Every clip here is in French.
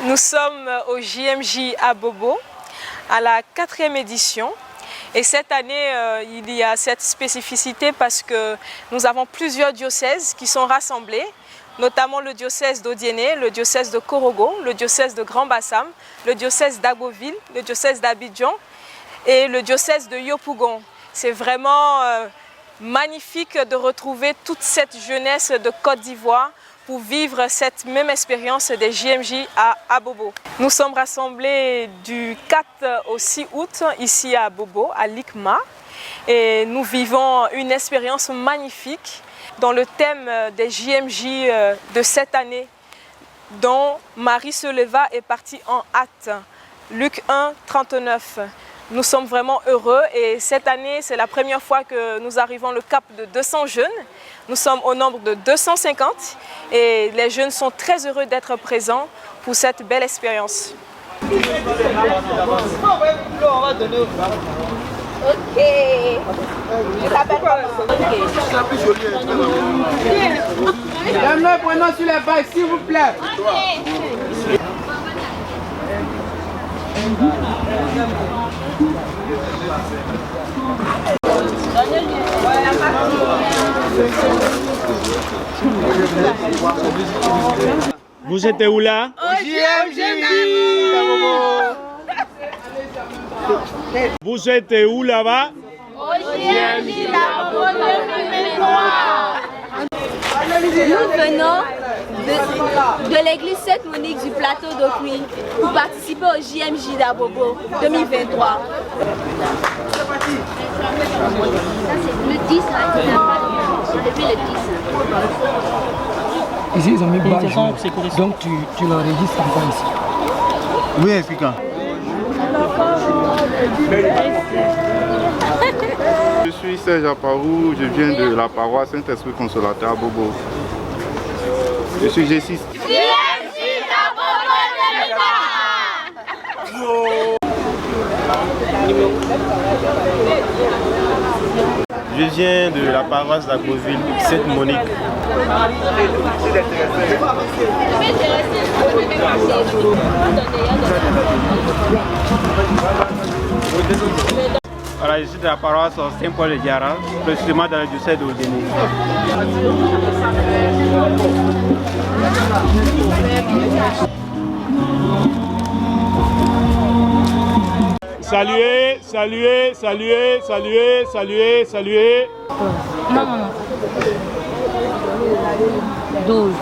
Nous sommes au JMJ à Bobo, à la 4e édition. Et cette année, il y a cette spécificité parce que nous avons plusieurs diocèses qui sont rassemblés, notamment le diocèse d'Odiéné, le diocèse de Korogo, le diocèse de Grand-Bassam, le diocèse d'Agoville, le diocèse d'Abidjan et le diocèse de Yopougon. C'est vraiment magnifique de retrouver toute cette jeunesse de Côte d'Ivoire pour vivre cette même expérience des JMJ à Bobo. Nous sommes rassemblés du 4 au 6 août ici à Bobo, à l'ICMA, et nous vivons une expérience magnifique dans le thème des JMJ de cette année, dont Marie se leva et partit en hâte, Luc 1, 39. Nous sommes vraiment heureux et cette année, c'est la première fois que nous arrivons le cap de 200 jeunes. Nous sommes au nombre de 250 et les jeunes sont très heureux d'être présents pour cette belle expérience. Ok. Je t'appelle comment? Donne-le, prenons sur les bagues, s'il vous plaît. Vous êtes où là? Au JMJ. Vous êtes où là-bas? Au JMJ Bobo 2023. Nous venons de l'église Sainte-Monique du plateau d'Okui pour participer au JMJ d'Abobo 2023. Le 10, depuis le 10. Ici, ils ont mis badge. Donc, tu l'enregistres encore ici. Oui, expliquant. Je suis Serge Aparou, je viens de la paroisse Saint-Esprit Consolateur à Bobo. Je suis G6. Je viens de la paroisse d'Agoville, Sainte-Monique. Voilà, je suis de la paroisse Saint-Paul de Diarra, précisément dans le diocèse d'Odiéné. Saluez, saluez, saluez, saluez, saluez, saluez. Non. 12.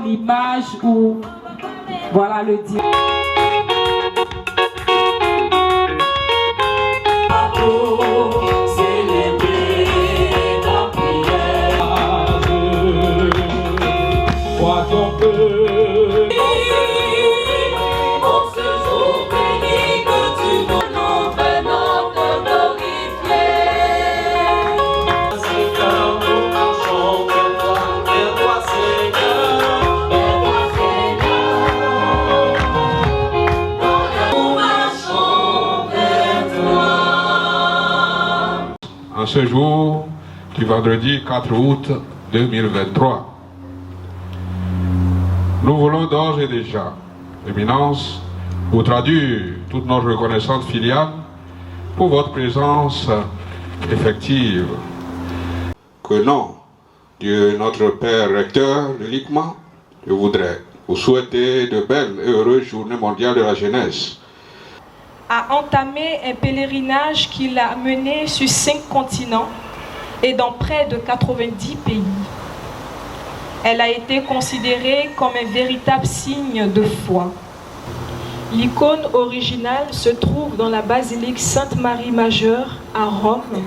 L'image où voilà le Dieu. En ce jour du vendredi 4 août 2023, nous voulons d'ores et déjà, Éminence, vous traduire toute notre reconnaissance filiale pour votre présence effective. Que nom de notre Père recteur de l'ICMA, je voudrais vous souhaiter de belles et heureuses journées mondiales de la jeunesse. A entamé un pèlerinage qui l'a mené sur 5 continents et dans près de 90 pays. Elle a été considérée comme un véritable signe de foi. L'icône originale se trouve dans la basilique Sainte-Marie Majeure à Rome.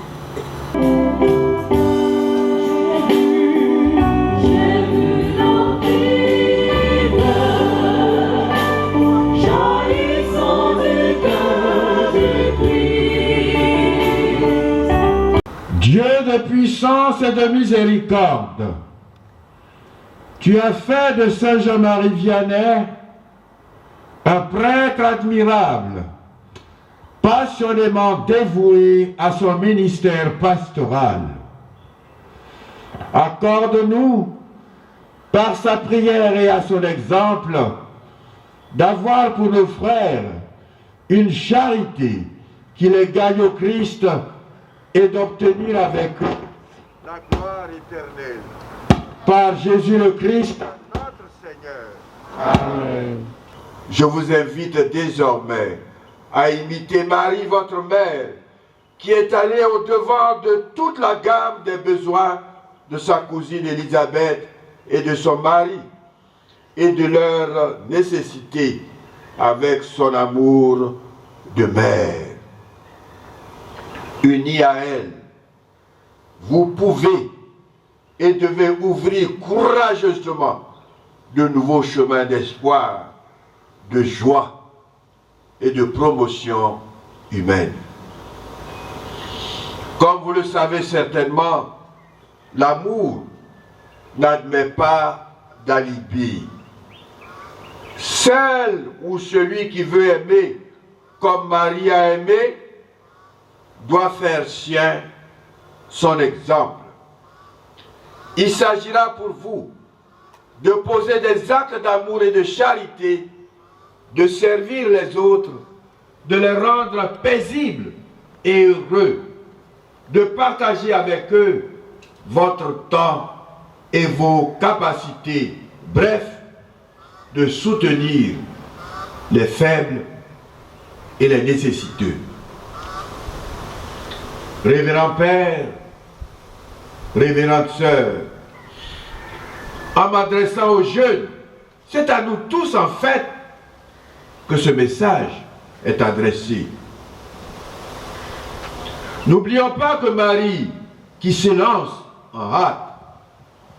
Dieu de puissance et de miséricorde, tu as fait de Saint Jean-Marie Vianney un prêtre admirable, passionnément dévoué à son ministère pastoral. Accorde-nous, par sa prière et à son exemple, d'avoir pour nos frères une charité qui les gagne au Christ et d'obtenir avec eux la gloire éternelle. Par Jésus le Christ, Notre Seigneur. Amen. Je vous invite désormais à imiter Marie, votre mère, qui est allée au-devant de toute la gamme des besoins de sa cousine Élisabeth et de son mari, et de leurs nécessités avec son amour de mère. Unis à elle, vous pouvez et devez ouvrir courageusement de nouveaux chemins d'espoir, de joie et de promotion humaine. Comme vous le savez certainement, l'amour n'admet pas d'alibi. Seul ou celui qui veut aimer comme Marie a aimé doit faire sien son exemple. Il s'agira pour vous de poser des actes d'amour et de charité, de servir les autres, de les rendre paisibles et heureux, de partager avec eux votre temps et vos capacités, bref, de soutenir les faibles et les nécessiteux. Révérend Père, révérende Sœur, en m'adressant aux jeunes, c'est à nous tous en fait que ce message est adressé. N'oublions pas que Marie, qui s'élance en hâte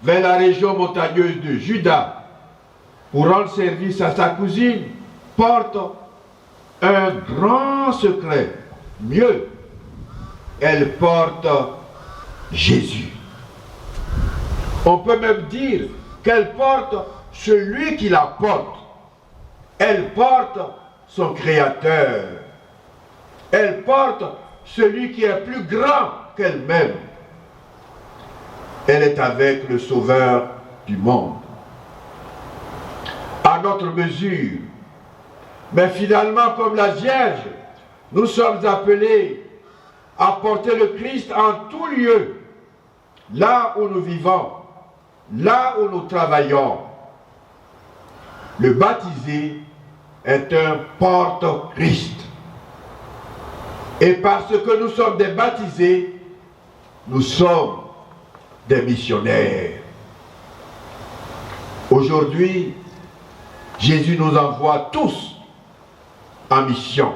vers la région montagneuse de Juda pour rendre service à sa cousine, porte un grand secret. Mieux, elle porte Jésus. On peut même dire qu'elle porte celui qui la porte. Elle porte son Créateur. Elle porte celui qui est plus grand qu'elle-même. Elle est avec le Sauveur du monde. À notre mesure, mais finalement comme la Vierge, nous sommes appelés à porter le Christ en tout lieu, là où nous vivons, là où nous travaillons. Le baptisé est un porte-Christ. Et parce que nous sommes des baptisés, nous sommes des missionnaires. Aujourd'hui, Jésus nous envoie tous en mission.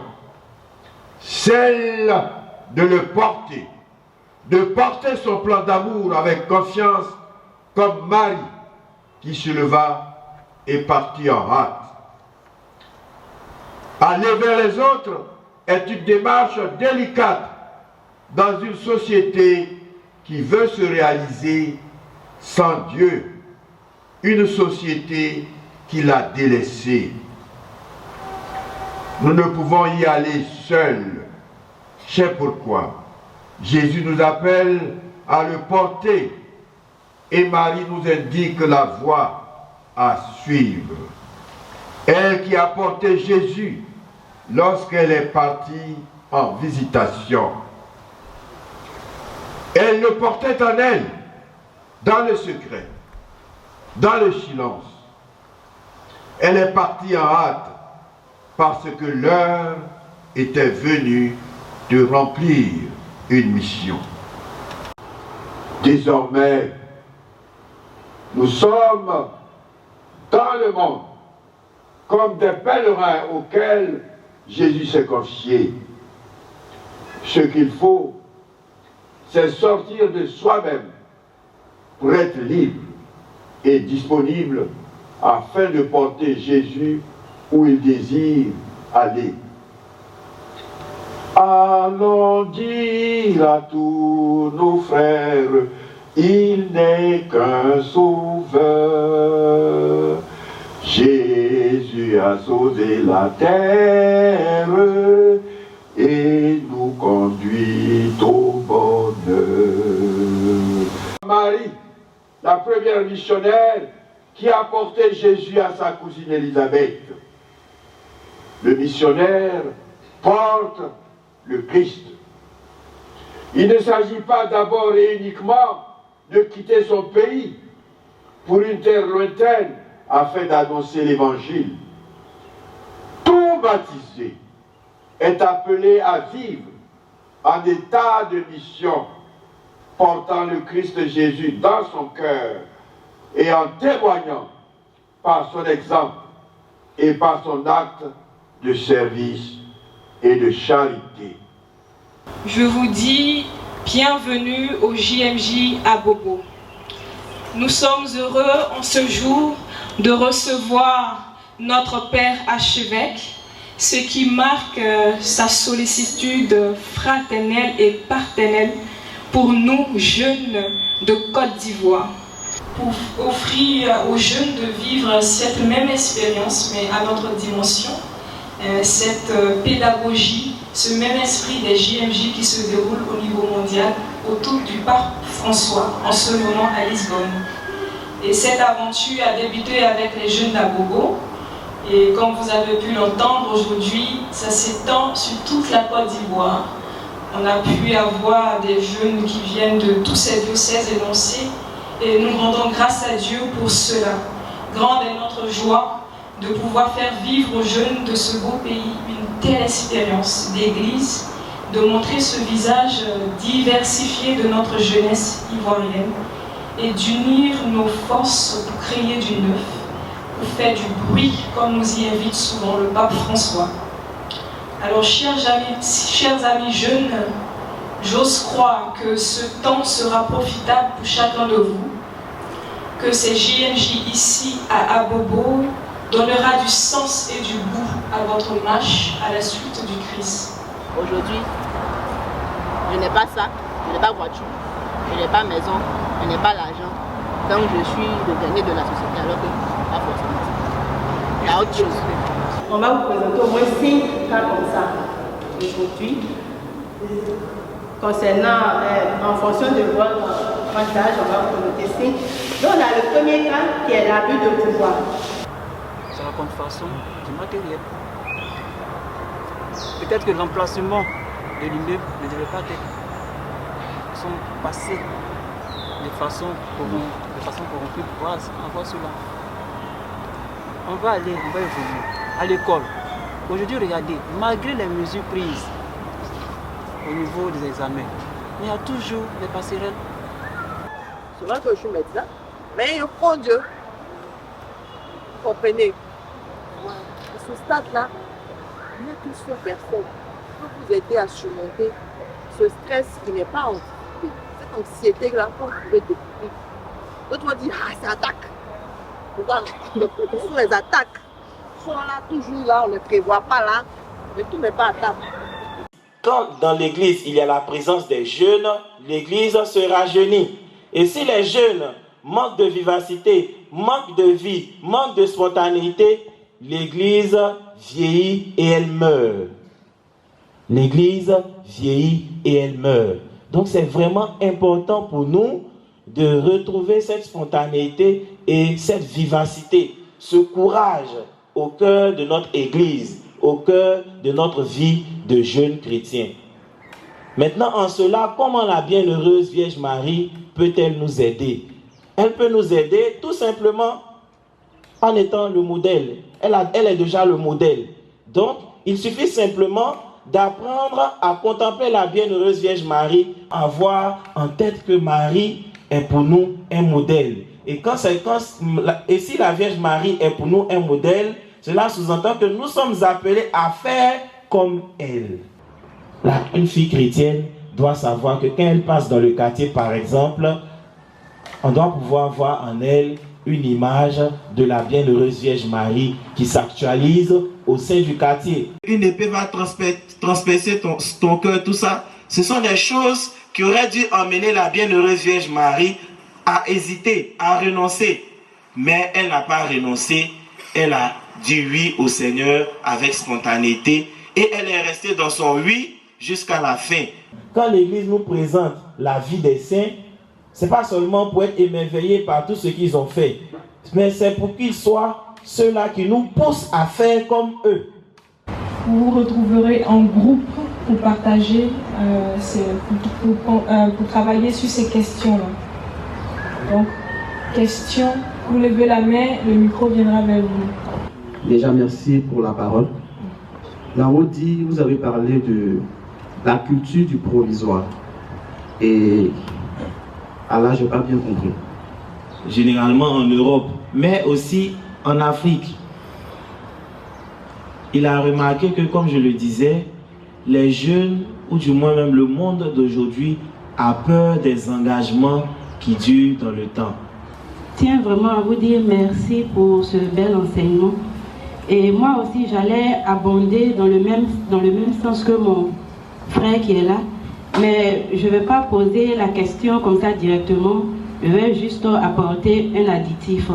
Celle de le porter, de porter son plan d'amour avec confiance, comme Marie qui se leva et partit en hâte. Aller vers les autres est une démarche délicate dans une société qui veut se réaliser sans Dieu, une société qui l'a délaissé. Nous ne pouvons y aller seuls. C'est pourquoi Jésus nous appelle à le porter et Marie nous indique la voie à suivre. Elle qui a porté Jésus lorsqu'elle est partie en visitation. Elle le portait en elle, dans le secret, dans le silence. Elle est partie en hâte parce que l'heure était venue de remplir une mission. Désormais, nous sommes dans le monde comme des pèlerins auxquels Jésus s'est confié. Ce qu'il faut, c'est sortir de soi-même pour être libre et disponible afin de porter Jésus où il désire aller. Allons dire à tous nos frères, il n'est qu'un sauveur. Jésus a sauvé la terre et nous conduit au bonheur. Marie, la première missionnaire qui a porté Jésus à sa cousine Élisabeth. Le missionnaire porte le Christ. Il ne s'agit pas d'abord et uniquement de quitter son pays pour une terre lointaine afin d'annoncer l'évangile. Tout baptisé est appelé à vivre en état de mission, portant le Christ Jésus dans son cœur et en témoignant par son exemple et par son acte de service et de charité. Je vous dis bienvenue au JMJ à Bobo. Nous sommes heureux en ce jour de recevoir notre Père archevêque, ce qui marque sa sollicitude fraternelle et paternelle pour nous jeunes de Côte d'Ivoire, pour offrir aux jeunes de vivre cette même expérience, mais à notre dimension, cette pédagogie, ce même esprit des JMJ qui se déroule au niveau mondial autour du pape François, en ce moment à Lisbonne. Et cette aventure a débuté avec les jeunes d'Abobo. Et comme vous avez pu l'entendre aujourd'hui, ça s'étend sur toute la Côte d'Ivoire. On a pu avoir des jeunes qui viennent de tous ces diocèses énoncés et nous rendons grâce à Dieu pour cela. Grande est notre joie de pouvoir faire vivre aux jeunes de ce beau pays une telle expérience d'église, de montrer ce visage diversifié de notre jeunesse ivoirienne et d'unir nos forces pour créer du neuf, pour faire du bruit, comme nous y invite souvent le pape François. Alors, chers amis jeunes, j'ose croire que ce temps sera profitable pour chacun de vous, que ces JMJ ici à Abobo donnera du sens et du goût à votre marche à la suite du Christ. Aujourd'hui, je n'ai pas sac, je n'ai pas voiture, je n'ai pas maison, je n'ai pas l'argent. Donc je suis le dernier de la société alors que pas forcément. Il y a autre chose. On va vous présenter au moins 5 cas comme ça aujourd'hui. Concernant, en fonction de votre âge, on va vous présenter 5. Donc on a le premier cas qui est l'abus de pouvoir. C'est la contrefaçon du matériel. Peut-être que l'emplacement de l'immeuble ne devait pas être. Ils sont passés de façon corrompue pour avoir cela. On va évoluer à l'école. Aujourd'hui, regardez, malgré les mesures prises au niveau des examens, il y a toujours des passerelles. C'est vrai que je suis médecin, mais je prends Dieu. Vous comprenez? À ce stade-là, il n'y a qu'une seule personne qui peut vous aider à surmonter ce stress qui n'est pas anticipé. Cette anxiété-là qu'on pouvait découvrir. D'autres vont dire, ah, c'est attaque. Regarde, ce sont les attaques. Ils sont là, toujours là, on ne prévoit pas là, mais tout n'est pas attaque. Quand dans l'église il y a la présence des jeunes, l'église se rajeunit. Et si les jeunes manquent de vivacité, manquent de vie, manquent de spontanéité, l'église vieillit et elle meurt. L'église vieillit et elle meurt. Donc c'est vraiment important pour nous de retrouver cette spontanéité et cette vivacité, ce courage au cœur de notre église, au cœur de notre vie de jeunes chrétiens. Maintenant, en cela, comment la bienheureuse Vierge Marie peut-elle nous aider? Elle peut nous aider tout simplement en étant le modèle. Elle est déjà le modèle. Donc, il suffit simplement d'apprendre à contempler la bienheureuse Vierge Marie, avoir en tête que Marie est pour nous un modèle. Et si la Vierge Marie est pour nous un modèle, cela sous-entend que nous sommes appelés à faire comme elle. Une fille chrétienne doit savoir que quand elle passe dans le quartier, par exemple, on doit pouvoir voir en elle une image de la bienheureuse Vierge Marie qui s'actualise au sein du quartier. Une épée va transpercer ton cœur, tout ça. Ce sont des choses qui auraient dû emmener la bienheureuse Vierge Marie à hésiter, à renoncer. Mais elle n'a pas renoncé. elle a dit oui au Seigneur avec spontanéité et elle est restée dans son oui jusqu'à la fin. Quand l'Église nous présente la vie des saints, ce n'est pas seulement pour être émerveillé par tout ce qu'ils ont fait, mais c'est pour qu'ils soient ceux-là qui nous poussent à faire comme eux. Vous vous retrouverez en groupe pour partager, pour travailler sur ces questions-là. Donc, question, vous levez la main, le micro viendra vers vous. Déjà, merci pour la parole. Là-haut dit, vous avez parlé de la culture du provisoire. Et là, je n'ai pas bien compris. Généralement en Europe, mais aussi en Afrique. Il a remarqué que, comme je le disais, les jeunes, ou du moins même le monde d'aujourd'hui, a peur des engagements qui durent dans le temps. Tiens vraiment à vous dire merci pour ce bel enseignement. Et moi aussi, j'allais abonder dans le même sens que mon frère qui est là. Mais je ne vais pas poser la question comme ça directement. Je vais juste apporter un additif.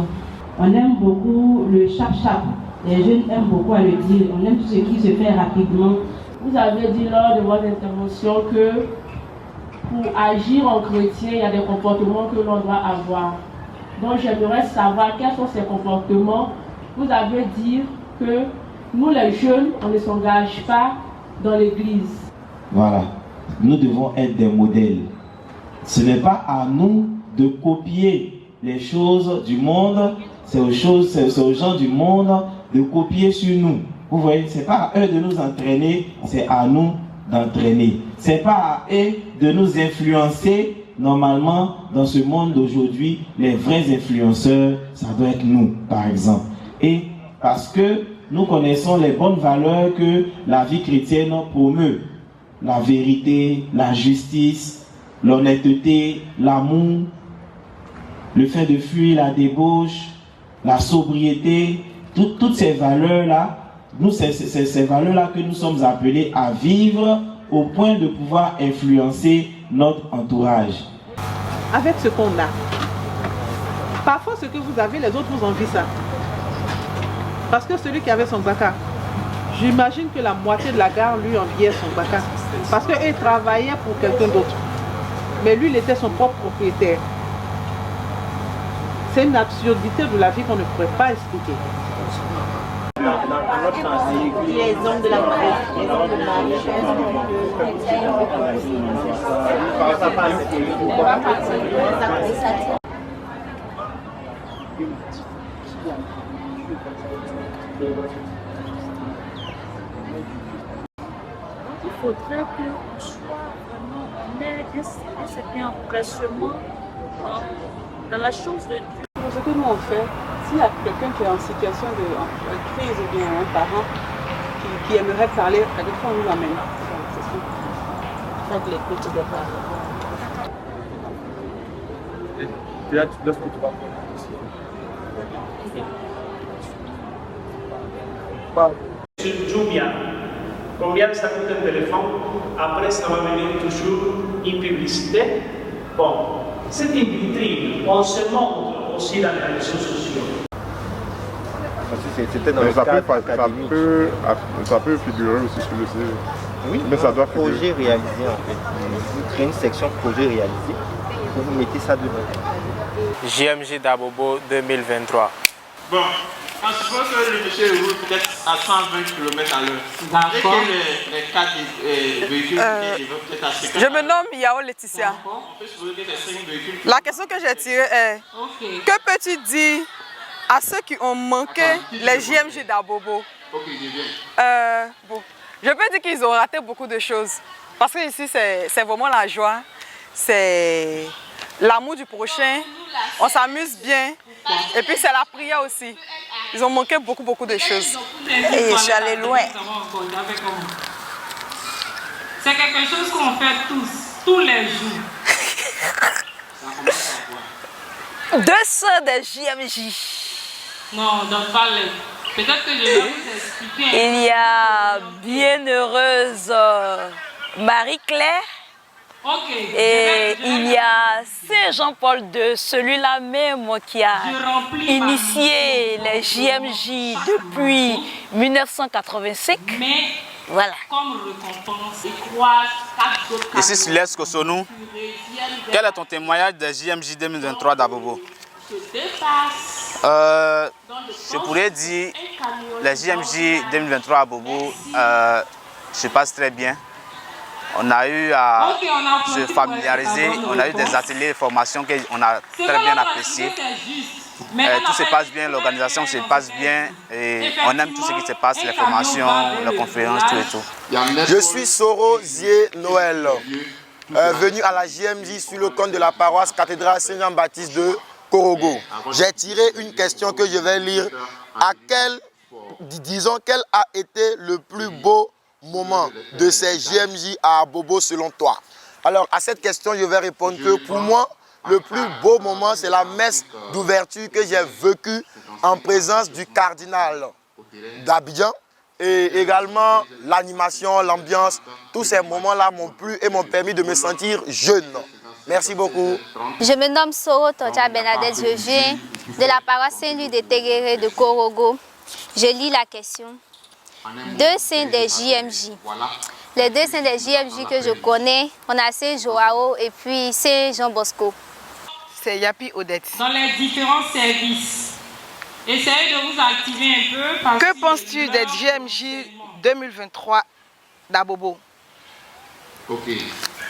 On aime beaucoup le chap-chap. Les jeunes aiment beaucoup à le dire. On aime tout ce qui se fait rapidement. Vous avez dit lors de votre intervention que pour agir en chrétien, il y a des comportements que l'on doit avoir. Donc j'aimerais savoir quels sont ces comportements. Vous avez dit que nous les jeunes, on ne s'engage pas dans l'église. Voilà, nous devons être des modèles. Ce n'est pas à nous de copier les choses du monde, c'est aux gens du monde de copier sur nous. Vous voyez, ce n'est pas à eux de nous entraîner, c'est à nous d'entraîner. Ce n'est pas à eux de nous influencer. Normalement, dans ce monde d'aujourd'hui, les vrais influenceurs, ça doit être nous, par exemple. Et parce que nous connaissons les bonnes valeurs que la vie chrétienne promeut. La vérité, la justice, l'honnêteté, l'amour, le fait de fuir la débauche, la sobriété, toutes ces valeurs-là, c'est ces valeurs-là que nous sommes appelés à vivre au point de pouvoir influencer notre entourage. Avec ce qu'on a, parfois ce que vous avez, les autres vous envient ça. Parce que celui qui avait son baka, j'imagine que la moitié de la gare lui enviait son baka. Parce qu'il travaillait pour quelqu'un d'autre. Mais lui, il était son propre propriétaire. C'est une absurdité de la vie qu'on ne pourrait pas expliquer. Les hommes de la mariage, les hommes de mariage, il faudrait qu'on soit vraiment, on ait un certain empressement dans la chose de Dieu. Ce que nous on fait, s'il y a quelqu'un qui est en situation de crise ou bien un parent qui aimerait parler, à des fois on nous l'amène. Faites l'écoute des parents. Et là, tu laisses que tu vas Sur Jumia, combien ça coûte un téléphone? Après, ça va venir toujours une publicité. Bon, c'est une vitrine, on se montre aussi dans les réseaux sociaux. C'était dans le cadre académique. Ça peut figurer aussi sur le CV. Oui, mais ça doit projet réalisé en fait. Vous créez une section projet réalisé et vous mettez ça dedans. JMJ d'Abobo 2023. Bon, on suppose que le monsieur roule peut-être à 120 km à l'heure. D'accord. Et que les 4 véhicules ils vont peut-être à 50. Je me nomme Yao Laetitia. On peut supposer que les 5 véhicules. La question que j'ai tirée est que peux-tu dire à ceux qui ont manqué les JMJ d'Abobo? Ok, je viens. Bon, je peux dire qu'ils ont raté beaucoup de choses. Parce que ici, c'est vraiment la joie, c'est l'amour du prochain, on s'amuse bien. Et puis c'est la prière aussi. Ils ont manqué beaucoup de choses. Et je suis allée loin. C'est quelque chose qu'on fait tous les jours. 200 de JMJ. Non, donc parlez. Peut-être que je vais vous expliquer. Il y a bienheureuse Marie-Claire, Et il y a Saint Jean-Paul II, celui-là même qui a initié les JMJ depuis 1985. Voilà. Ici Siles Kosonou, quel est ton témoignage des JMJ 2023 d'Abobo? Je pourrais dire les JMJ 2023 à Bobo se passent très bien. On a eu à se familiariser, on a eu des ateliers de formation qu'on a très bien appréciés. Tout se passe bien, l'organisation se passe bien et on aime tout ce qui se passe, les formations, les conférences, tout et tout. Je suis Soro Zie Noël, venu à la JMJ sur le compte de la paroisse cathédrale Saint-Jean-Baptiste de Korogo. J'ai tiré une question que je vais lire. Disons, quel a été le plus beau moment de ces JMJ à Abobo selon toi? Alors à cette question, je vais répondre que pour moi, le plus beau moment, c'est la messe d'ouverture que j'ai vécue en présence du cardinal d'Abidjan. Et également l'animation, l'ambiance, tous ces moments-là m'ont plu et m'ont permis de me sentir jeune. Merci beaucoup. Je me nomme Soro Tocha Bernadette, je viens de la paroisse Saint-Louis de Téguéré de Korogo. Je lis la question. Deux saints des JMJ. Les deux saints des JMJ que je connais, on a Saint Joao et puis Saint Jean Bosco. C'est Yapi Odette. Dans les différents services, essayez de vous activer un peu. Que penses-tu des JMJ 2023 d'Abobo? Ok.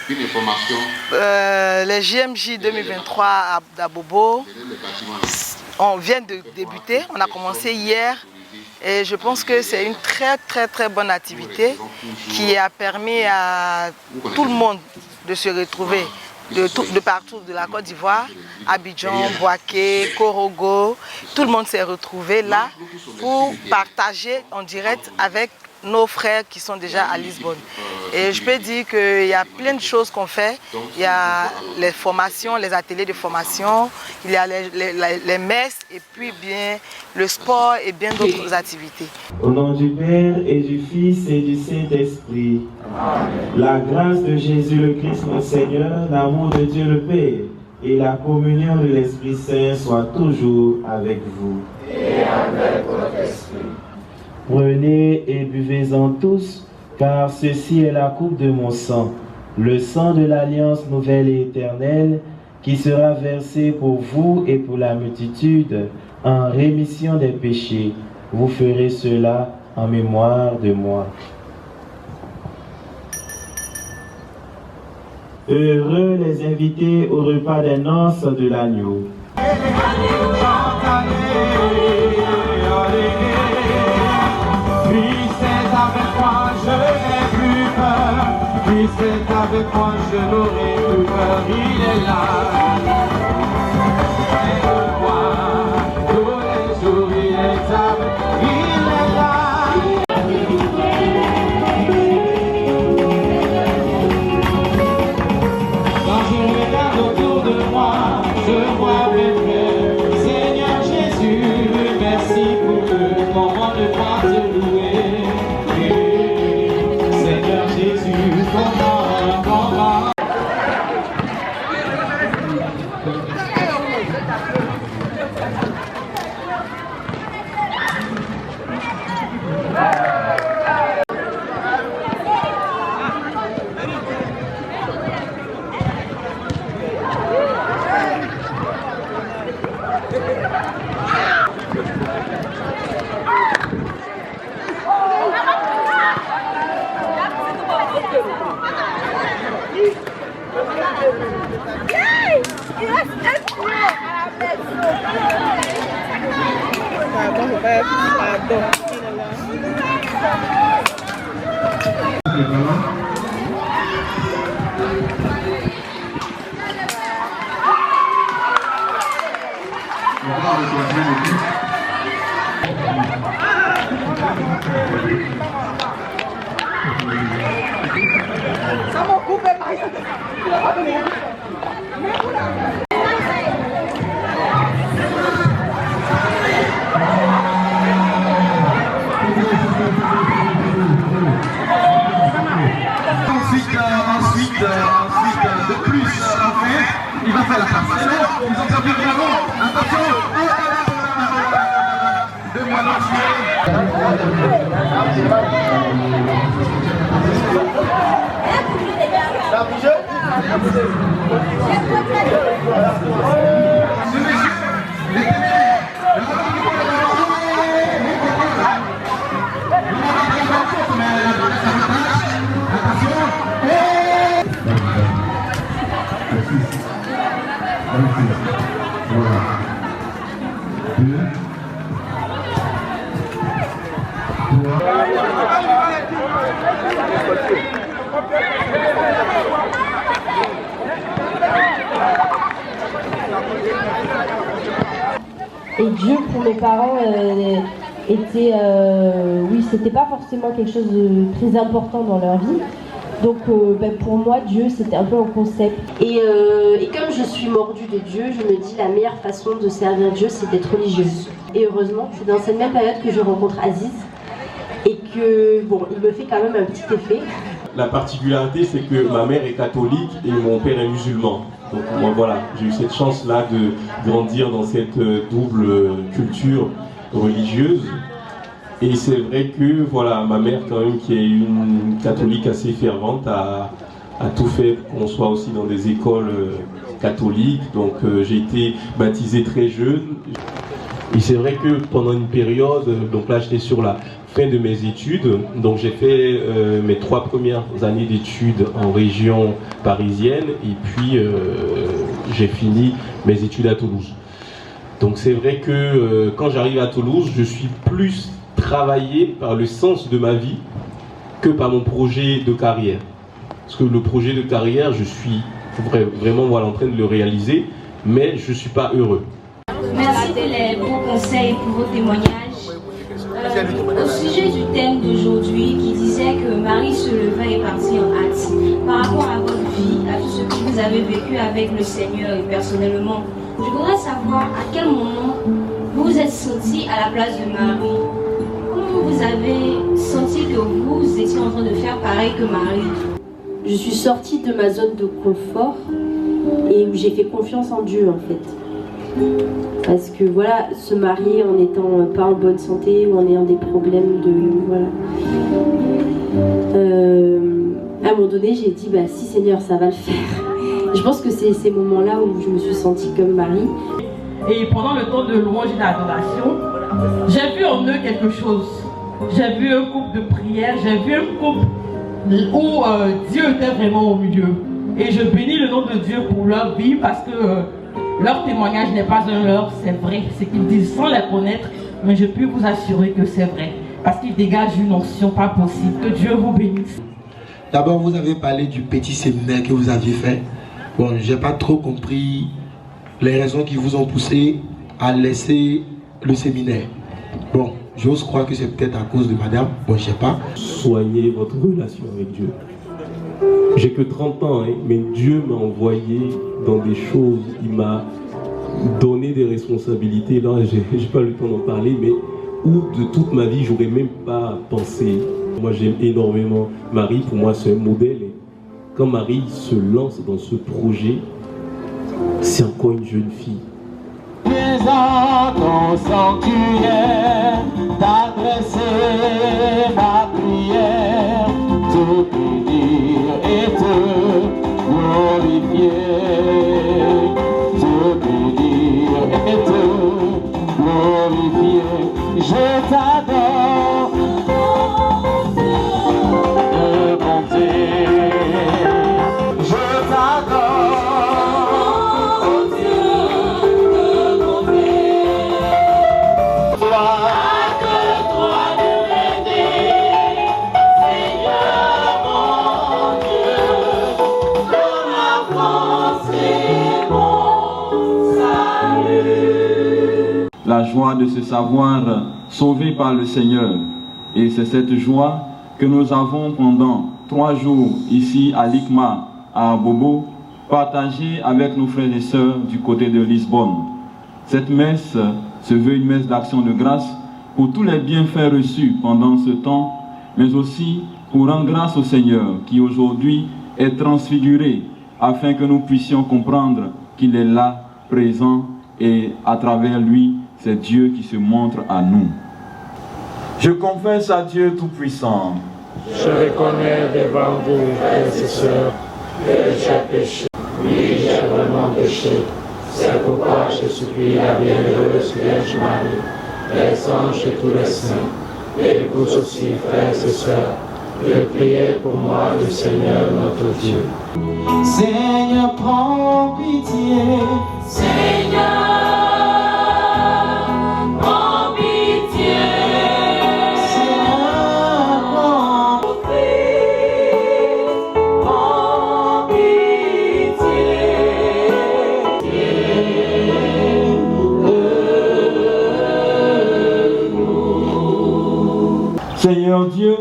Une information. Les JMJ 2023 d'Abobo, on vient de débuter, on a commencé hier et je pense que c'est une très bonne activité qui a permis à tout le monde de se retrouver de partout de la Côte d'Ivoire, Abidjan, Boaké, Korogo. Tout le monde s'est retrouvé là pour partager en direct avec nos frères qui sont déjà à Lisbonne. Et je peux dire qu'il y a plein de choses qu'on fait. Il y a les formations, les ateliers de formation, il y a les messes et puis bien le sport et bien d'autres activités. Au nom du Père et du Fils et du Saint-Esprit, la grâce de Jésus le Christ notre Seigneur, l'amour de Dieu le Père et la communion de l'Esprit Saint soient toujours avec vous. Et avec votre esprit. Prenez et buvez-en tous, car ceci est la coupe de mon sang, le sang de l'alliance nouvelle et éternelle, qui sera versé pour vous et pour la multitude en rémission des péchés. Vous ferez cela en mémoire de moi. Heureux les invités au repas des noces de l'agneau. Je n'ai plus peur, Christ est avec moi, je n'aurai plus peur, il est là. Et le voir, tous les jours il est avec, il est là. Quand je regarde autour de moi, je vois mes frères, Seigneur Jésus, merci pour le moment de pouvoir te louer. Ensuite, Et Dieu pour mes parents était, oui, c'était pas forcément quelque chose de très important dans leur vie. Donc pour moi, Dieu, c'était un peu un concept. Et comme je suis mordue de Dieu, je me dis la meilleure façon de servir Dieu, c'est d'être religieuse. Et heureusement, c'est dans cette même période que je rencontre Aziz. Et que, bon, il me fait quand même un petit effet. La particularité, c'est que ma mère est catholique et mon père est musulman. Donc moi, voilà, j'ai eu cette chance-là de grandir dans cette double culture religieuse. Et c'est vrai que, voilà, ma mère, quand même, qui est une catholique assez fervente, a tout fait pour qu'on soit aussi dans des écoles catholiques. Donc j'ai été baptisé très jeune. Et c'est vrai que pendant une période, donc là j'étais sur la fin de mes études, donc j'ai fait mes 3 premières années d'études en région parisienne et puis j'ai fini mes études à Toulouse. Donc c'est vrai que quand j'arrive à Toulouse, je suis plus travaillé par le sens de ma vie que par mon projet de carrière. Parce que le projet de carrière, je suis vraiment voilà, en train de le réaliser, mais je ne suis pas heureux. Merci pour les bons conseils et pour vos témoignages. Au sujet du thème d'aujourd'hui qui disait que Marie se leva et partit en hâte, par rapport à votre vie, à tout ce que vous avez vécu avec le Seigneur et personnellement, je voudrais savoir à quel moment vous vous êtes senti à la place de Marie. Comment vous avez senti que vous étiez en train de faire pareil que Marie? Je suis sortie de ma zone de confort et j'ai fait confiance en Dieu en fait. Parce que voilà, se marier en n'étant pas en bonne santé ou en ayant des problèmes de... Voilà. À un moment donné, j'ai dit, bah si Seigneur, ça va le faire. Je pense que c'est ces moments-là où je me suis sentie comme Marie. Et pendant le temps de louange et d'adoration, j'ai vu en eux quelque chose. J'ai vu un couple de prière, j'ai vu un couple où Dieu était vraiment au milieu. Et je bénis le nom de Dieu pour leur vie parce que... leur témoignage n'est pas un leurre, c'est vrai, c'est qu'ils disent sans les connaître, mais je peux vous assurer que c'est vrai, parce qu'ils dégagent une onction pas possible. Que Dieu vous bénisse. D'abord, vous avez parlé du petit séminaire que vous aviez fait. Bon, j'ai pas trop compris les raisons qui vous ont poussé à laisser le séminaire. Bon, j'ose croire que c'est peut-être à cause de madame, bon, je sais pas. Soignez votre relation avec Dieu. J'ai que 30 ans, hein, mais Dieu m'a envoyé dans des choses, il m'a donné des responsabilités, là j'ai pas le temps d'en parler, mais où de toute ma vie j'aurais même pas pensé. Moi j'aime énormément Marie, pour moi c'est un modèle. Et quand Marie se lance dans ce projet, c'est encore une jeune fille. À ton sanctuaire, d'adresser ma prière, te bénir et te glorifier, te bénir et te glorifier. Je t'adore de bonté, je t'adore. La joie de se savoir sauvé par le Seigneur. Et c'est cette joie que nous avons pendant 3 jours ici à l'ICMA, à Abobo, partagée avec nos frères et sœurs du côté de Lisbonne. Cette messe se veut une messe d'action de grâce pour tous les bienfaits reçus pendant ce temps, mais aussi pour rendre grâce au Seigneur qui aujourd'hui est transfiguré afin que nous puissions comprendre qu'il est là, présent, et à travers lui, c'est Dieu qui se montre à nous. Je confesse à Dieu Tout-Puissant. Je reconnais devant vous, frères et sœurs, que j'ai péché. Oui, j'ai vraiment péché. C'est pourquoi je supplie la bienheureuse Vierge Marie, les anges et tous les saints, et vous aussi, frères et sœurs, de prier pour moi, le Seigneur notre Dieu. Seigneur, prends pitié. Seigneur, prends pitié. Seigneur, prends pitié. Prends pitié. Seigneur Dieu,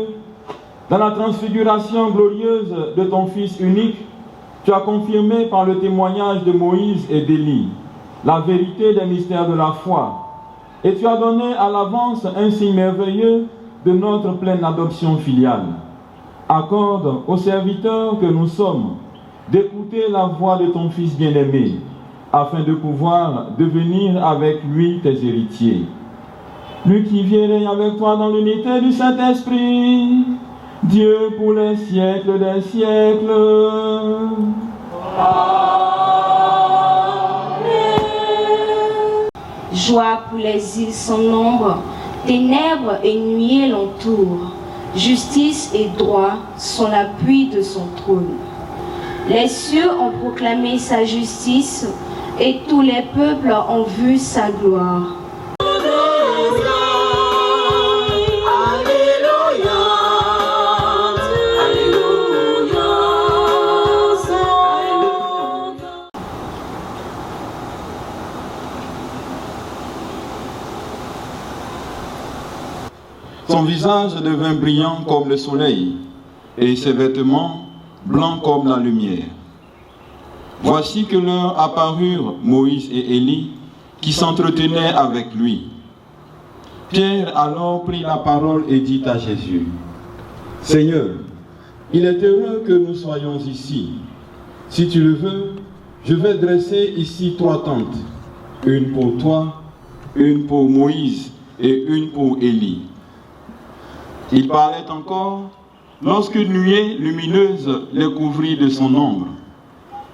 dans la transfiguration glorieuse de ton Fils unique, tu as confirmé par le témoignage de Moïse et d'Élie la vérité des mystères de la foi. Et tu as donné à l'avance un signe merveilleux de notre pleine adoption filiale. Accorde aux serviteurs que nous sommes d'écouter la voix de ton Fils bien-aimé, afin de pouvoir devenir avec lui tes héritiers. Lui qui vient et règne avec toi dans l'unité du Saint-Esprit, Dieu pour les siècles des siècles. Joie pour les îles sans nombre, ténèbres et nuées l'entourent. Justice et droit sont l'appui de son trône. Les cieux ont proclamé sa justice et tous les peuples ont vu sa gloire. Son visage devint brillant comme le soleil, et ses vêtements blancs comme la lumière. Voici que leur apparurent Moïse et Élie, qui s'entretenaient avec lui. Pierre alors prit la parole et dit à Jésus, « Seigneur, il est heureux que nous soyons ici. Si tu le veux, je vais dresser ici 3 tentes, une pour toi, une pour Moïse et une pour Élie. » Il parlait encore lorsque une nuée lumineuse les couvrit de son ombre.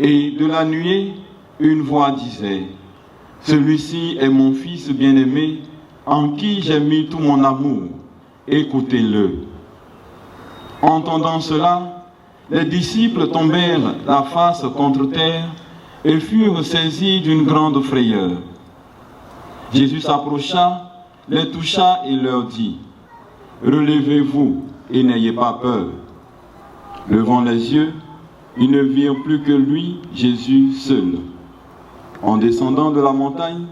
Et de la nuée, une voix disait, « Celui-ci est mon Fils bien-aimé, en qui j'ai mis tout mon amour. Écoutez-le. » Entendant cela, les disciples tombèrent la face contre terre et furent saisis d'une grande frayeur. Jésus s'approcha, les toucha et leur dit, « Relevez-vous et n'ayez pas peur. » Levant les yeux, ils ne virent plus que lui, Jésus seul. En descendant de la montagne,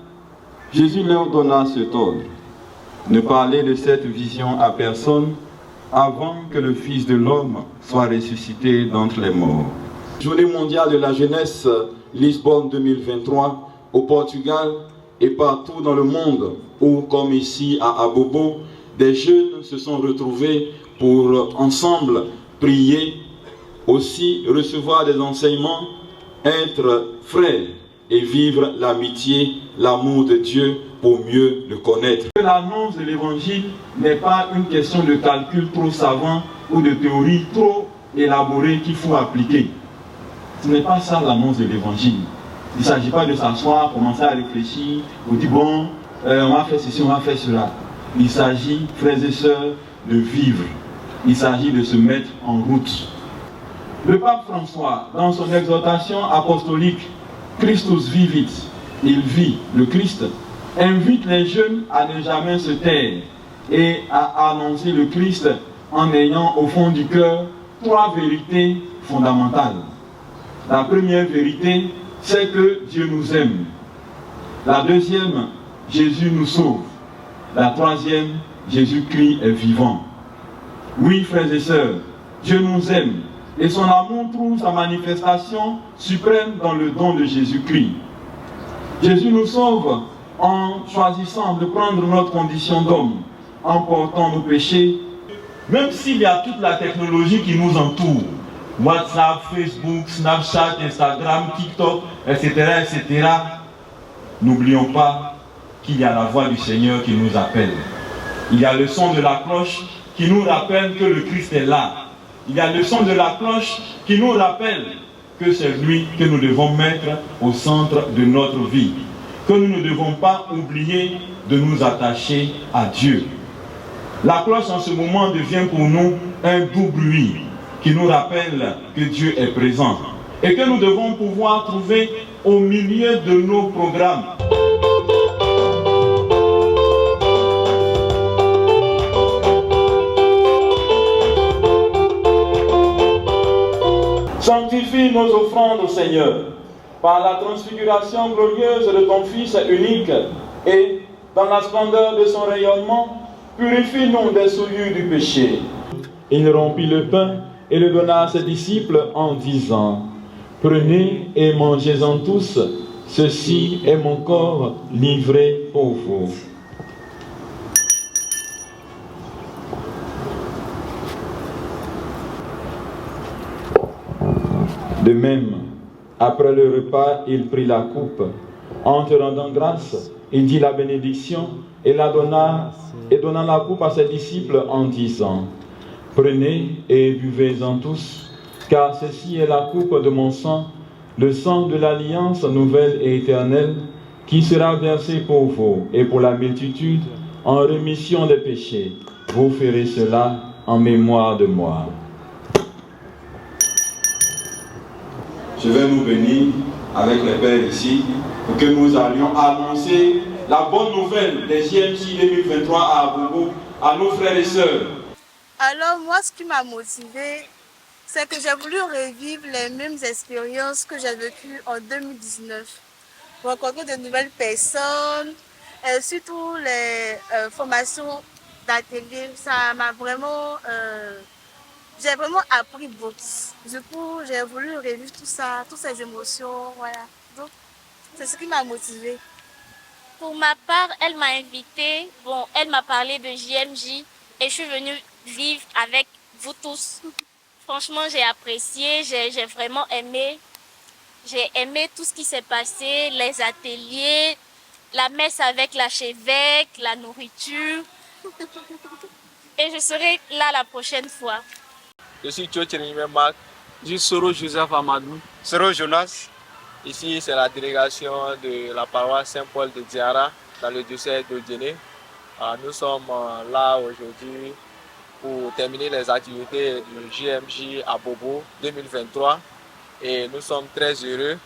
Jésus leur donna cet ordre: ne parlez de cette vision à personne avant que le Fils de l'homme soit ressuscité d'entre les morts. Journée mondiale de la jeunesse, Lisbonne 2023, au Portugal et partout dans le monde, où, comme ici à Abobo, des jeunes se sont retrouvés pour ensemble prier, aussi recevoir des enseignements, être frères et vivre l'amitié, l'amour de Dieu pour mieux le connaître. L'annonce de l'évangile n'est pas une question de calcul trop savant ou de théorie trop élaborée qu'il faut appliquer. Ce n'est pas ça l'annonce de l'évangile. Il ne s'agit pas de s'asseoir, commencer à réfléchir, ou dire bon, on va faire ceci, on va faire cela. Il s'agit, frères et sœurs, de vivre. Il s'agit de se mettre en route. Le pape François, dans son exhortation apostolique Christus vivit, il vit, le Christ, invite les jeunes à ne jamais se taire et à annoncer le Christ en ayant au fond du cœur 3 vérités fondamentales. La première vérité, c'est que Dieu nous aime. La deuxième, Jésus nous sauve. La troisième, Jésus-Christ est vivant. Oui, frères et sœurs, Dieu nous aime et son amour trouve sa manifestation suprême dans le don de Jésus-Christ. Jésus nous sauve en choisissant de prendre notre condition d'homme, en portant nos péchés. Même s'il y a toute la technologie qui nous entoure, WhatsApp, Facebook, Snapchat, Instagram, TikTok, etc., n'oublions pas qu'il y a la voix du Seigneur qui nous appelle. Il y a le son de la cloche qui nous rappelle que le Christ est là. Il y a le son de la cloche qui nous rappelle que c'est lui que nous devons mettre au centre de notre vie. Que nous ne devons pas oublier de nous attacher à Dieu. La cloche en ce moment devient pour nous un doux bruit qui nous rappelle que Dieu est présent et que nous devons pouvoir trouver au milieu de nos programmes. Sanctifie nos offrandes, Seigneur, par la transfiguration glorieuse de ton Fils unique et dans la splendeur de son rayonnement, purifie-nous des souillures du péché. Il rompit le pain et le donna à ses disciples en disant: Prenez et mangez-en tous, ceci est mon corps livré pour vous. De même, après le repas, il prit la coupe. En te rendant grâce, il dit la bénédiction et la donna la coupe à ses disciples en disant: Prenez et buvez-en tous, car ceci est la coupe de mon sang, le sang de l'alliance nouvelle et éternelle, qui sera versé pour vous et pour la multitude en rémission des péchés. Vous ferez cela en mémoire de moi. Je vais nous bénir avec les pères ici pour que nous allions annoncer la bonne nouvelle des JMJ 2023 à Abobo, à nos frères et sœurs. Alors moi, ce qui m'a motivée, c'est que j'ai voulu revivre les mêmes expériences que j'ai vécues en 2019. Rencontrer de nouvelles personnes, et surtout les formations d'atelier, ça m'a vraiment... j'ai vraiment appris beaucoup. Du coup, j'ai voulu revivre tout ça, toutes ces émotions, voilà. Donc, c'est ce qui m'a motivée. Pour ma part, elle m'a invitée, elle m'a parlé de JMJ et je suis venue vivre avec vous tous. Franchement, j'ai apprécié, j'ai vraiment aimé. J'ai aimé tout ce qui s'est passé, les ateliers, la messe avec l'archevêque, la nourriture. Et je serai là la prochaine fois. Je suis Tchotcheni Marc, je suis Soro Joseph Amadou. Soro Jonas. Ici, c'est la délégation de la paroisse Saint-Paul de Diara, dans le diocèse de Djenné. Nous sommes là aujourd'hui pour terminer les activités du JMJ à Bobo 2023. Et nous sommes très heureux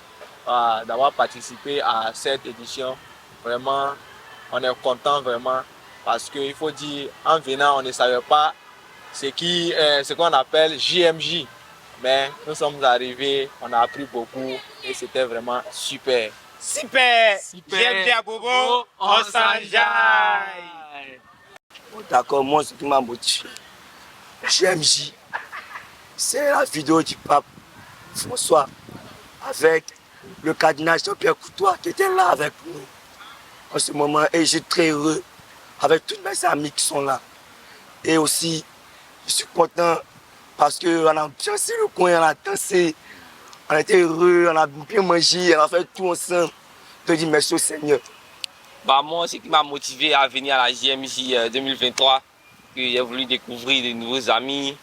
d'avoir participé à cette édition. Vraiment, on est content vraiment parce qu'il faut dire, en venant, on ne savait pas ce qu'on appelle JMJ. Mais nous sommes arrivés, on a appris beaucoup et c'était vraiment super. Super! JMJ à Bobo, on s'enjaille! D'accord, moi ce qui m'a motivé, JMJ, c'est la vidéo du pape François avec le cardinal Jean-Pierre Coutois qui était là avec nous en ce moment. Et je suis très heureux avec tous mes amis qui sont là. Et aussi, je suis content parce qu'on a bien sur le coin, on a dansé, on était heureux, on a bien mangé, on a fait tout ensemble. Je dis merci au Seigneur. Moi, ce qui m'a motivé à venir à la JMJ 2023, que j'ai voulu découvrir de nouveaux amis,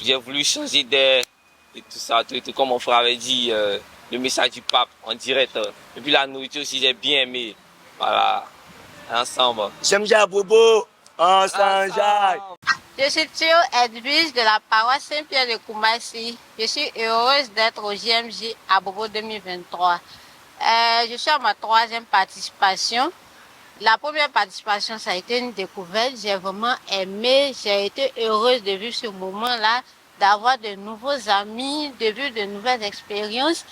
j'ai voulu changer d'air et tout ça, tout comme mon frère avait dit, le message du pape en direct. Et puis la nourriture aussi, j'ai bien aimé. Voilà, ensemble. JMJ à Bobo, on s'enjaille. Je suis Thio Edwige de la paroisse Saint-Pierre de Koumassi. Je suis heureuse d'être au JMJ à Bobo 2023. Je suis à ma 3e participation. La première participation, ça a été une découverte. J'ai vraiment aimé, j'ai été heureuse de vivre ce moment-là, d'avoir de nouveaux amis, de vivre de nouvelles expériences.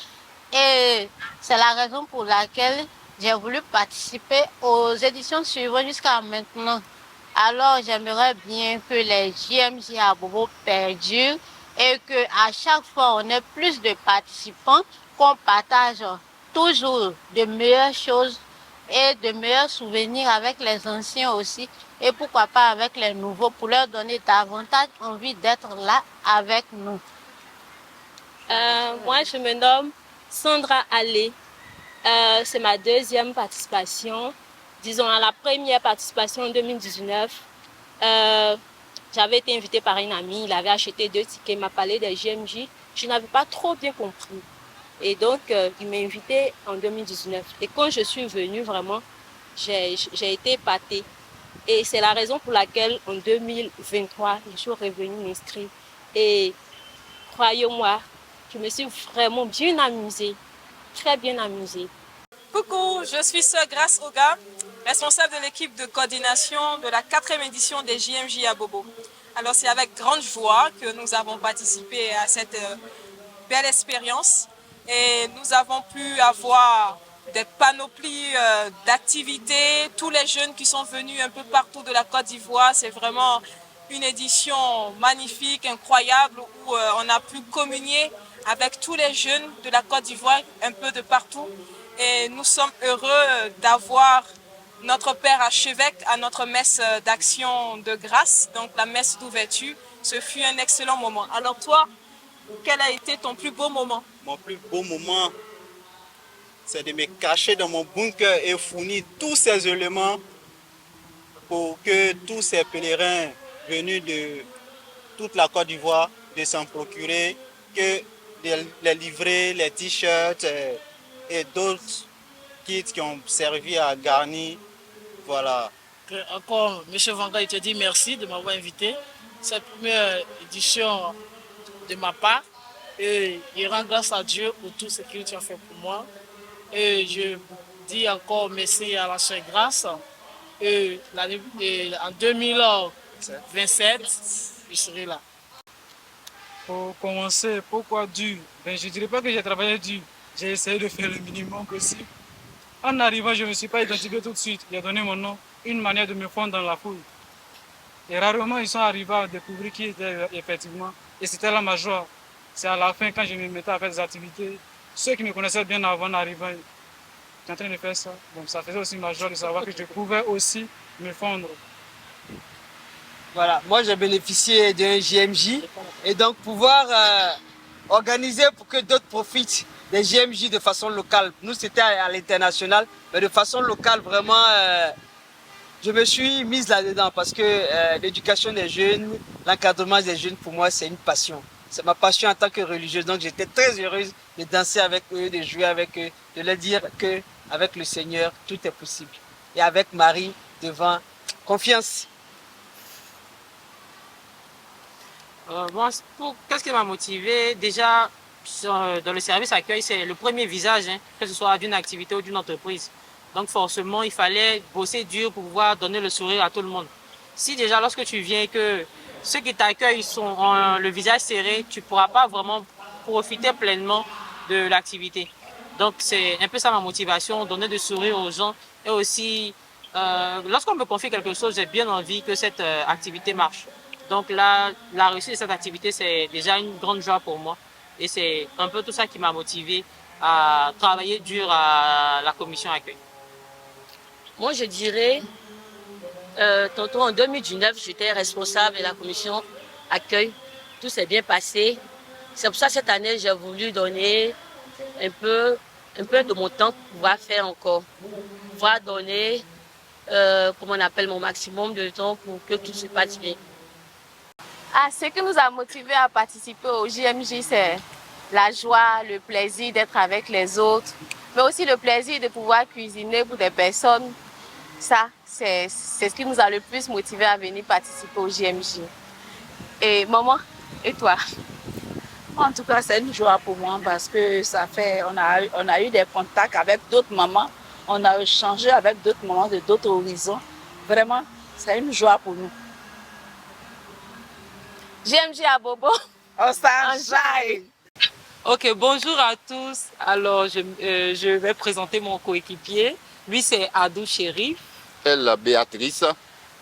Et c'est la raison pour laquelle j'ai voulu participer aux éditions suivantes jusqu'à maintenant. Alors, j'aimerais bien que les JMJ à Bobo perdurent et qu'à chaque fois, on ait plus de participants, qu'on partage toujours de meilleures choses et de meilleurs souvenirs avec les anciens aussi et pourquoi pas avec les nouveaux pour leur donner davantage envie d'être là avec nous. Moi, je me nomme Sandra Allé. C'est ma 2e participation. disons, à la première participation en 2019, j'avais été invitée par une amie, il avait acheté 2 tickets, il m'a parlé des JMJ. Je n'avais pas trop bien compris. Et donc, il m'a invitée en 2019. Et quand je suis venue, vraiment, j'ai été épatée. Et c'est la raison pour laquelle, en 2023, je suis revenue m'inscrire. Et croyez-moi, je me suis vraiment bien amusée, très bien amusée. Coucou, je suis Sœur Grace Oga, responsable de l'équipe de coordination de la 4e édition des JMJ à Bobo. Alors c'est avec grande joie que nous avons participé à cette belle expérience et nous avons pu avoir des panoplies d'activités. Tous les jeunes qui sont venus un peu partout de la Côte d'Ivoire, c'est vraiment une édition magnifique, incroyable, où on a pu communier avec tous les jeunes de la Côte d'Ivoire, un peu de partout. Et nous sommes heureux d'avoir notre Père archevêque à notre messe d'action de grâce, donc la messe d'ouverture. Ce fut un excellent moment. Alors toi, quel a été ton plus beau moment? Mon plus beau moment, c'est de me cacher dans mon bunker et fournir tous ces éléments pour que tous ces pèlerins venus de toute la Côte d'Ivoire de s'en procurer, que les livrets, les t-shirts et d'autres kits qui ont servi à garnir. Voilà. Encore, M. Vanga, il te dit merci de m'avoir invité. C'est la première édition de ma part. Et il rend grâce à Dieu pour tout ce qu'il a fait pour moi. Et je dis encore merci à la Sœur Grâce. Et en 2027, je serai là. Pour commencer, pourquoi dur? Je ne dirais pas que j'ai travaillé dur. J'ai essayé de faire le minimum possible. En arrivant, je ne me suis pas identifié tout de suite. J'ai donné mon nom, une manière de me fondre dans la foule. Et rarement, ils sont arrivés à découvrir qui était effectivement. Et c'était là ma joie. C'est à la fin, quand je me mettais à faire des activités, ceux qui me connaissaient bien avant d'arriver, j'étais en train de faire ça. Donc ça faisait aussi ma joie de savoir que je pouvais aussi me fondre. Voilà, moi j'ai bénéficié d'un JMJ et donc pouvoir organiser pour que d'autres profitent des JMJ de façon locale. Nous c'était à l'international, mais de façon locale vraiment, je me suis mise là-dedans parce que l'éducation des jeunes, l'encadrement des jeunes pour moi c'est une passion. C'est ma passion en tant que religieuse, donc j'étais très heureuse de danser avec eux, de jouer avec eux, de leur dire qu'avec le Seigneur tout est possible. Et avec Marie devant, confiance. Moi, qu'est-ce qui m'a motivé? Déjà, dans le service accueil, c'est le premier visage, hein, que ce soit d'une activité ou d'une entreprise. Donc forcément, il fallait bosser dur pour pouvoir donner le sourire à tout le monde. Si déjà, lorsque tu viens, que ceux qui t'accueillent ont le visage serré, tu ne pourras pas vraiment profiter pleinement de l'activité. Donc c'est un peu ça ma motivation, donner du sourire aux gens. Et aussi, lorsqu'on me confie quelque chose, j'ai bien envie que cette activité marche. Donc là, la réussite de cette activité, c'est déjà une grande joie pour moi. Et c'est un peu tout ça qui m'a motivé à travailler dur à la commission accueil. Moi, je dirais, tantôt en 2019, j'étais responsable de la commission accueil. Tout s'est bien passé. C'est pour ça que cette année, j'ai voulu donner un peu de mon temps pour pouvoir faire encore. Pouvoir donner, comme on appelle, mon maximum de temps pour que tout se passe bien. Ce qui nous a motivés à participer au JMJ, c'est la joie, le plaisir d'être avec les autres, mais aussi le plaisir de pouvoir cuisiner pour des personnes. Ça, c'est ce qui nous a le plus motivés à venir participer au JMJ. Et maman, et toi? En tout cas, c'est une joie pour moi parce que ça fait, on a eu des contacts avec d'autres mamans, on a échangé avec d'autres mamans de d'autres horizons. Vraiment, c'est une joie pour nous. JMJ à Bobo. On s'enjaille. Ok, bonjour à tous. Alors, je vais présenter mon coéquipier. Lui, c'est Adou Chérif. Elle, Béatrice.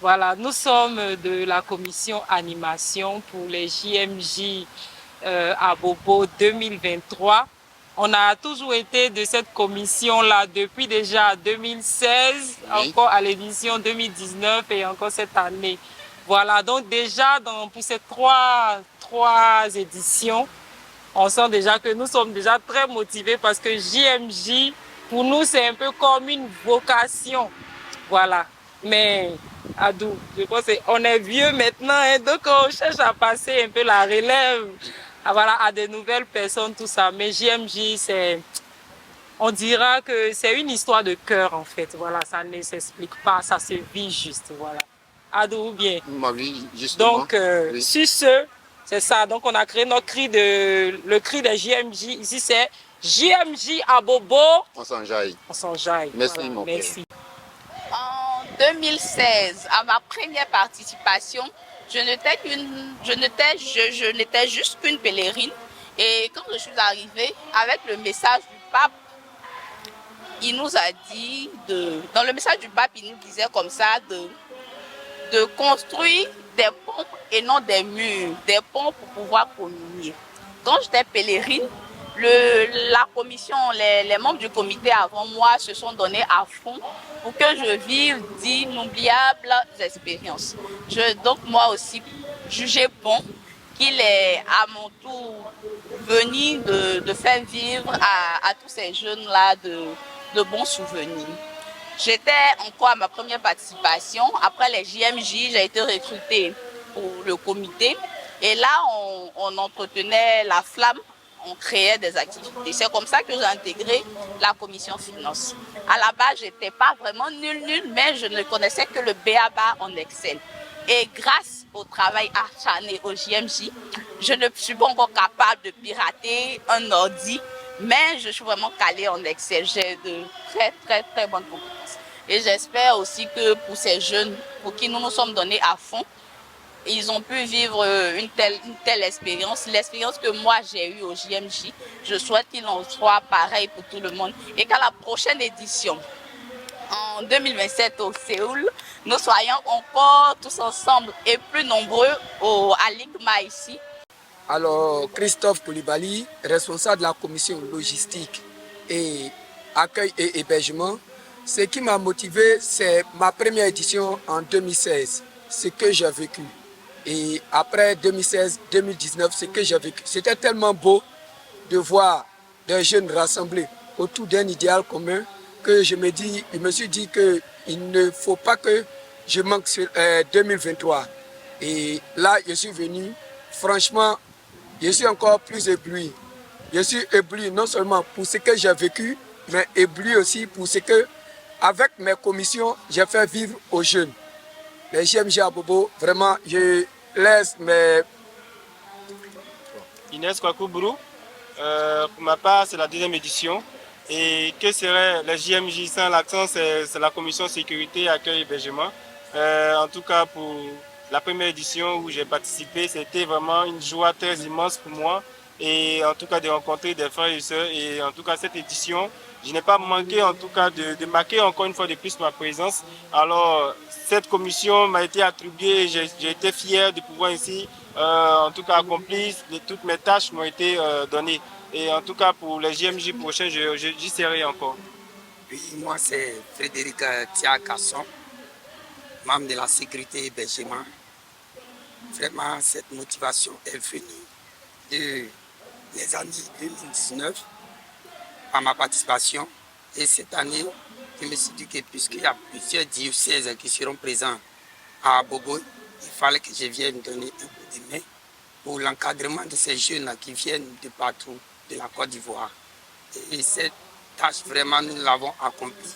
Voilà, nous sommes de la commission animation pour les JMJ à Bobo 2023. On a toujours été de cette commission-là depuis déjà 2016, oui. Encore à l'édition 2019 et encore cette année. Voilà, donc déjà pour ces trois éditions, on sent déjà que nous sommes déjà très motivés parce que JMJ, pour nous, c'est un peu comme une vocation. Voilà. Mais Adou, je pense qu'on est vieux maintenant, hein, donc on cherche à passer un peu la relève voilà, à de nouvelles personnes, tout ça. Mais JMJ, on dira que c'est une histoire de cœur en fait. Voilà, ça ne s'explique pas, ça se vit juste. Voilà. Adou, ou bien. Justement. Donc, oui. Sur ce, c'est ça. Donc, on a créé notre le cri des JMJ. Ici, c'est JMJ à Bobo. On s'enjaille. On s'enjaille. Merci, voilà, mon merci. père. En 2016, à ma première participation, je n'étais juste qu'une pèlerine. Et quand je suis arrivée avec le message du pape, il nous a dit, dans le message du pape, il nous disait comme ça de construire des ponts et non des murs, des ponts pour pouvoir communier. Quand j'étais pèlerine, la commission, les membres du comité avant moi se sont donnés à fond pour que je vive d'inoubliables expériences. Donc moi aussi, jugé bon qu'il est à mon tour venu de faire vivre à tous ces jeunes-là de bons souvenirs. J'étais encore à ma première participation. Après les JMJ, j'ai été recrutée pour le comité. Et là, on entretenait la flamme, on créait des activités. C'est comme ça que j'ai intégré la commission finance. À la base, je n'étais pas vraiment nulle, mais je ne connaissais que le BABA en Excel. Et grâce au travail acharné au JMJ, je ne suis pas encore capable de pirater un ordi, mais je suis vraiment calée en Excel. J'ai de très bonnes compétences. Et j'espère aussi que pour ces jeunes, pour qui nous nous sommes donnés à fond, ils ont pu vivre une telle expérience. L'expérience que moi j'ai eue au JMJ, je souhaite qu'il en soit pareil pour tout le monde. Et qu'à la prochaine édition, en 2027 au Séoul, nous soyons encore tous ensemble et plus nombreux à l'ICMA ici. Alors, Christophe Koulibaly, responsable de la commission logistique et accueil et hébergement. Ce qui m'a motivé, c'est ma première édition en 2016, ce que j'ai vécu. Et après 2016-2019, ce que j'ai vécu. C'était tellement beau de voir des jeunes rassemblés autour d'un idéal commun que je me suis dit qu'il ne faut pas que je manque sur 2023. Et là, je suis venu, franchement, je suis encore plus ébloui. Je suis ébloui non seulement pour ce que j'ai vécu, mais ébloui aussi pour ce que, avec mes commissions, j'ai fait vivre aux jeunes. Les JMJ à Bobo, vraiment, je laisse mes... Inès Kwakubrou, pour ma part, c'est la deuxième édition. Et que serait les JMJ sans l'accent, c'est la commission sécurité, accueil et hébergement. En tout cas, pour la première édition où j'ai participé, c'était vraiment une joie très immense pour moi. Et en tout cas, de rencontrer des frères et sœurs. Et en tout cas, cette édition, je n'ai pas manqué en tout cas de marquer encore une fois de plus ma présence. Alors, cette commission m'a été attribuée, j'ai été fier de pouvoir ici, en tout cas accomplir, toutes mes tâches m'ont été données. Et en tout cas, pour les JMJ prochains, j'y serai encore. Oui, moi, c'est Frédéric Tia Casson, membre de la sécurité et hébergement. Vraiment, cette motivation est venue de les années 2019 par ma participation. Et cette année, je me suis dit que puisqu'il y a plusieurs diocèses qui seront présents à Bobo, il fallait que je vienne donner un coup de main pour l'encadrement de ces jeunes qui viennent de partout, de la Côte d'Ivoire. Et cette tâche, vraiment, nous l'avons accomplie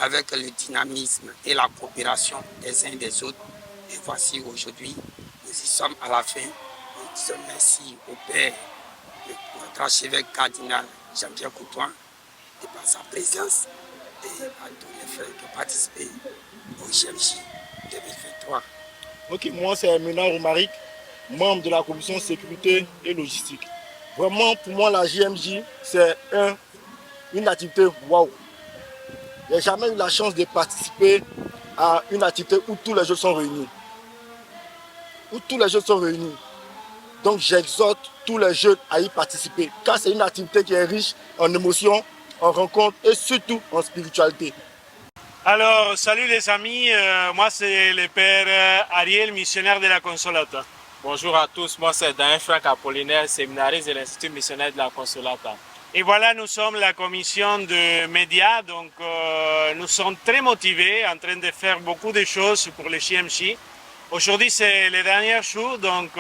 avec le dynamisme et la coopération des uns et des autres. Et voici aujourd'hui, nous y sommes à la fin. Nous disons merci au Père, notre archevêque cardinal Jean-Pierre Coutoin, de par sa présence et à tous les frères qui ont participé au JMJ 2023. Ok, moi c'est Ménard Romaric, membre de la commission sécurité et logistique. Vraiment, pour moi, la JMJ, c'est une activité waouh. Je n'ai jamais eu la chance de participer à une activité où tous les jeunes sont réunis. Donc j'exhorte tous les jeunes à y participer, car c'est une activité qui est riche en émotions, en rencontres et surtout en spiritualité. Alors, salut les amis, moi c'est le père Ariel, missionnaire de la Consolata. Bonjour à tous, moi c'est Dan Franck Apollinaire, séminariste de l'Institut missionnaire de la Consolata. Et voilà, nous sommes la commission de médias, donc nous sommes très motivés, en train de faire beaucoup de choses pour le JMJ. Aujourd'hui, c'est le dernier jour, donc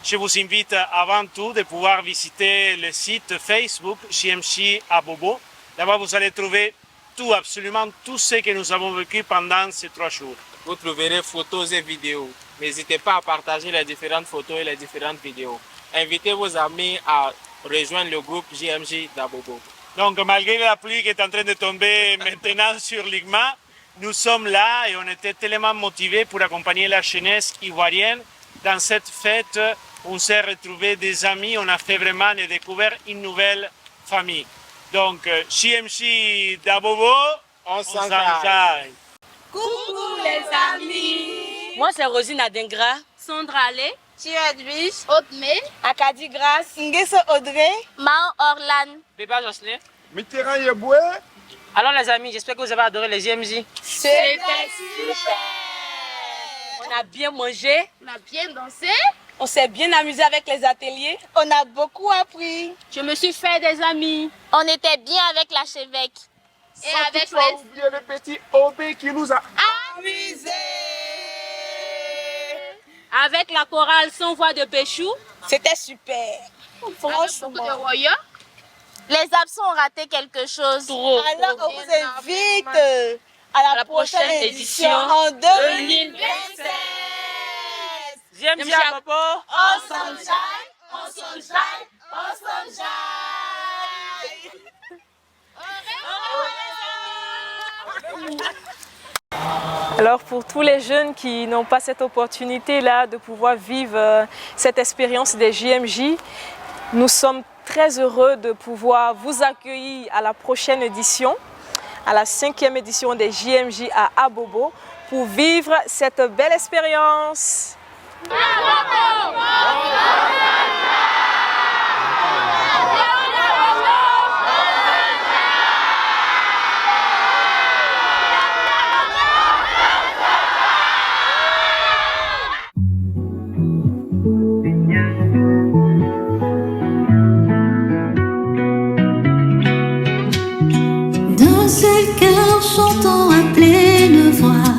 je vous invite avant tout de pouvoir visiter le site Facebook JMJ Abobo. Là-bas, vous allez trouver tout, absolument tout ce que nous avons vécu pendant ces 3 jours. Vous trouverez photos et vidéos. N'hésitez pas à partager les différentes photos et les différentes vidéos. Invitez vos amis à rejoindre le groupe JMJ d'Abobo. Donc, malgré la pluie qui est en train de tomber maintenant sur l'Igma, nous sommes là et on était tellement motivés pour accompagner la jeunesse ivoirienne dans cette fête. On s'est retrouvés des amis, on a fait vraiment et découvert une nouvelle famille. Donc, JMJ d'Abobo, on s'enjaille. Coucou les amis. Moi, c'est Rosine Adengra. Sandra Allé. Thio Edwige. Otme. Akadi Grace. Nguesso Audrey. Mao Orlan. Béba Jocelyn. Mitterrand Yeboué. Alors les amis, j'espère que vous avez adoré les JMJ. C'était super. On a bien mangé. On a bien dansé. On s'est bien amusé avec les ateliers. On a beaucoup appris. Je me suis fait des amis. On était bien avec l'archevêque. Et Sans avec toutefois oublier le petit Obé qui nous a amusés. Avec la chorale sans voix de Péchou. C'était super. Franchement. Les absents ont raté quelque chose. Trop. Alors on vous invite à la prochaine édition en 2026. JMJ Abobo. On s'enjaille, on s'enjaille, on s'enjaille. Alors pour tous les jeunes qui n'ont pas cette opportunité-là de pouvoir vivre cette expérience des JMJ, nous sommes très heureux de pouvoir vous accueillir à la prochaine édition, à la 5e édition des JMJ à Abobo, pour vivre cette belle expérience. D'un seul cœur chantons à pleine voix,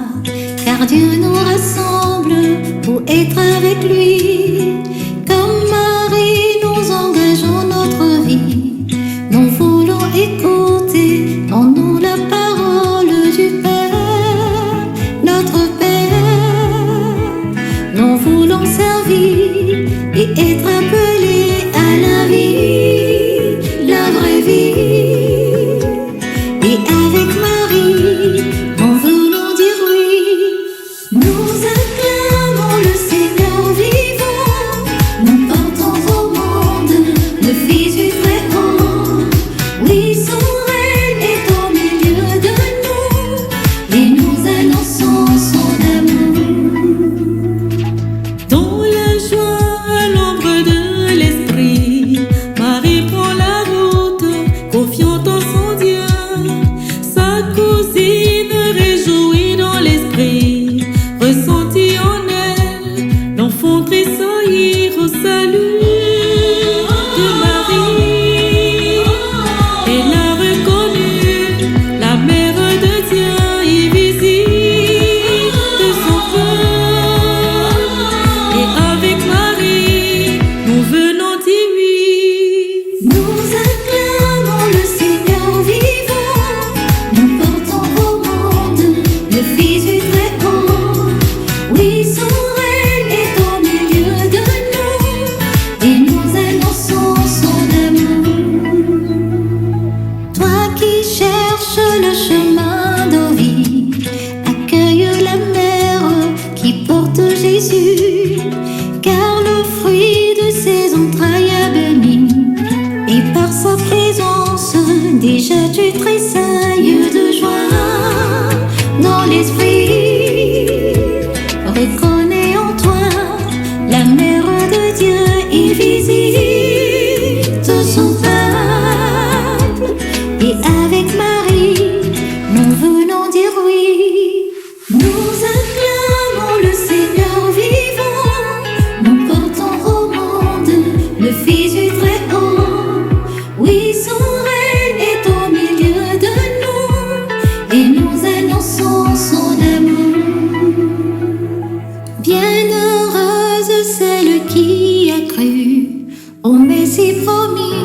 car Dieu nous rassemble pour être avec lui. Comme Marie, nous engageons notre vie. Nous voulons écouter en nous la parole du Père, notre Père. Nous voulons servir et être appelés à la vie, la vraie vie. Et avec Marie, nous voulons dire oui. Nous acclamons le Seigneur vivant. Nous portons au monde le Fils du Très-Haut. Oui, son règne est au milieu de nous, et nous annonçons son amour. Dans la joie, à l'ombre cru au Messie promis,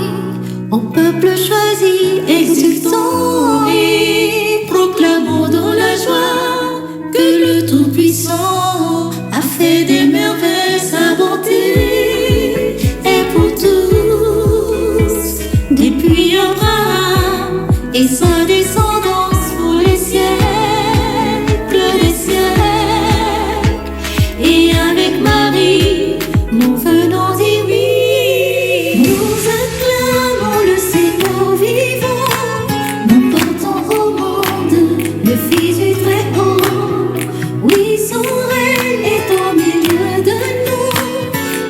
au peuple choisi, exultons et proclamons dans la joie que le Tout-Puissant a fait des merveilles, sa bonté est pour tous, depuis Abraham et sa descendance pour les siècles des siècles. Et avec Marie, nous venons dire oui. Nous acclamons le Seigneur vivant, nous portons au monde le Fils du Très-Haut. Oui, son règne est au milieu de nous,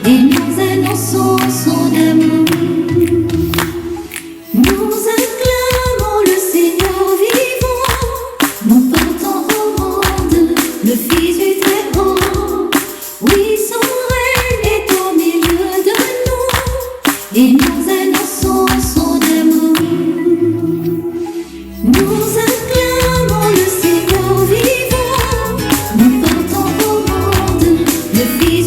et nous annonçons son amour. Nous acclamons le Seigneur vivant, nous portons au monde le Fils du Très-Haut. Oui, son règne est au milieu de nous, et nous annonçons son amour. Nous acclamons le Seigneur vivant, nous portons au monde le Fils